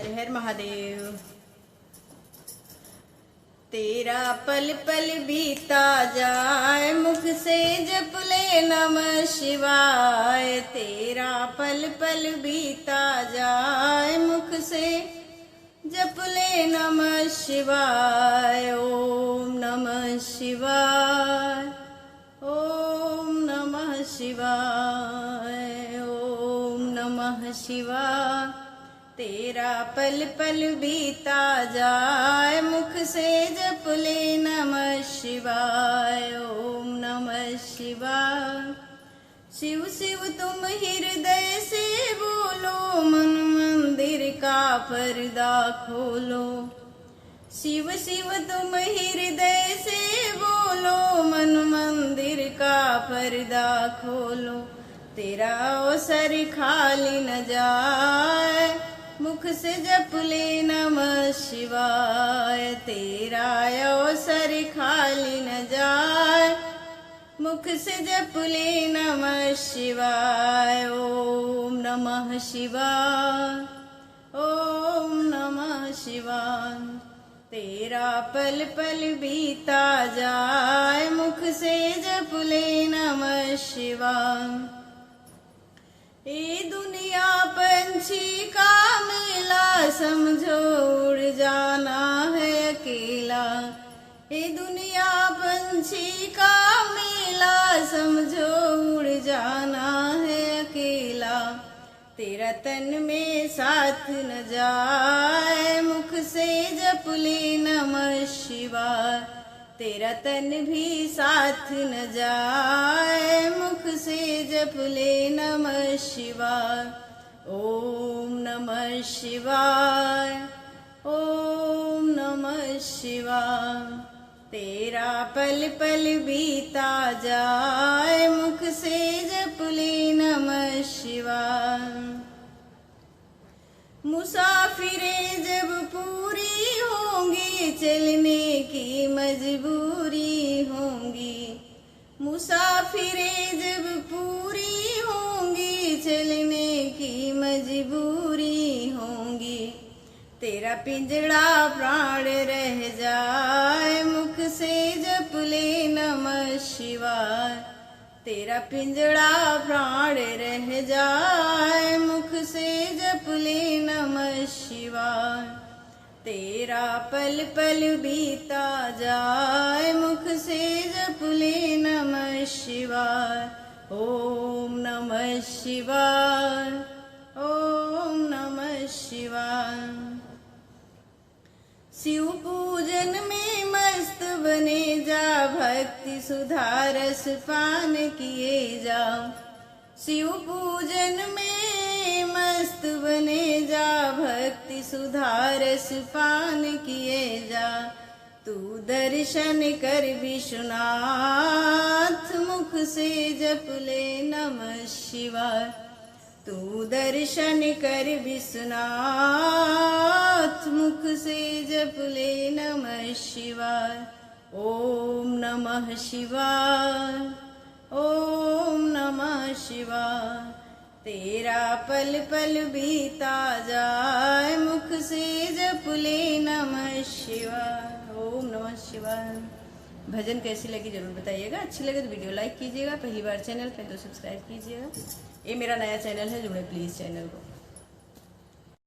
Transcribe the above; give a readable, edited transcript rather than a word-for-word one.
हर हर महादेव। तेरा पल पल बीता जाए, मुख से जप ले नमः शिवाय। तेरा पल पल बीता जाए, मुख से जप ले नमः शिवाय। ओम नमः शिवाय, ओम नमः शिवाय, ओम नमः शिवाय। तेरा पल पल बीता जाए, मुख से जप ले नमः शिवाय। ओम नमः शिवाय। शिव शिव तुम हृदय से बोलो, मन मंदिर का पर्दा खोलो। शिव शिव तुम हृदय से बोलो, मन मंदिर का पर्दा खोलो। तेरा अवसर खाली न जाए, मुख से जप ले नमः शिवाय। तेरा अवसर खाली न जाए, मुख से जप ले नमः शिवाय। ओम नमः शिवाय, ओम नमः शिवाय। तेरा पल पल बीता जाए, मुख से जप ले नमः शिवाय। ये दुनिया पंछी का मेला, समझो उड़ जाना है अकेला। ये दुनिया पंछी का मेला, समझो उड़ जाना है अकेला। तेरा तन में साथ न जाए, मुख से जप ले नमः शिवाय। तेरा तन भी साथ न जाए, मुख से जप ले नमः शिवाय। ओम नमः शिवाय, ओम नमः शिवाय। तेरा पल पल बीता जाए, मुख से जप ले नमः शिवाय। मुसाफिरें जब पूरी होंगी, चलने की मजबूरी होंगी। मुसाफिरें जब पूरी होंगी, चलने की मजबूरी होंगी। तेरा पिंजड़ा प्राण रह जाए, मुख से जप ले नमः शिवाय। तेरा पिंजड़ा प्राण रह जाए, मुख से जप ले नमः शिवाय। तेरा पल पल बीता जाए, मुख से जप ले नमः शिवाय। ओम नमः शिवाय, ओम नमः शिवाय। शिव पूजन में मस्त बने जा, भक्ति सुधारस पान किए जा। शिव पूजन में मस्त बने जा, भक्ति सुधारस पान किए जा। तू दर्शन कर विश्वनाथ, मुख से जप ले नमः शिवाय। तू दर्शन कर विश्वनाथ, मुख से जप ले नमः शिवाय। ओम नमः शिवाय, ओम नमः शिवाय। तेरा पल पल बीता जाए, मुख से जप ले नमः शिवाय। ओम नमः शिवाय। भजन कैसी लगी जरूर बताइएगा। अच्छी लगे तो वीडियो लाइक कीजिएगा। पहली बार चैनल पे तो सब्सक्राइब कीजिएगा। ये मेरा नया चैनल है, जुड़े प्लीज़ चैनल को।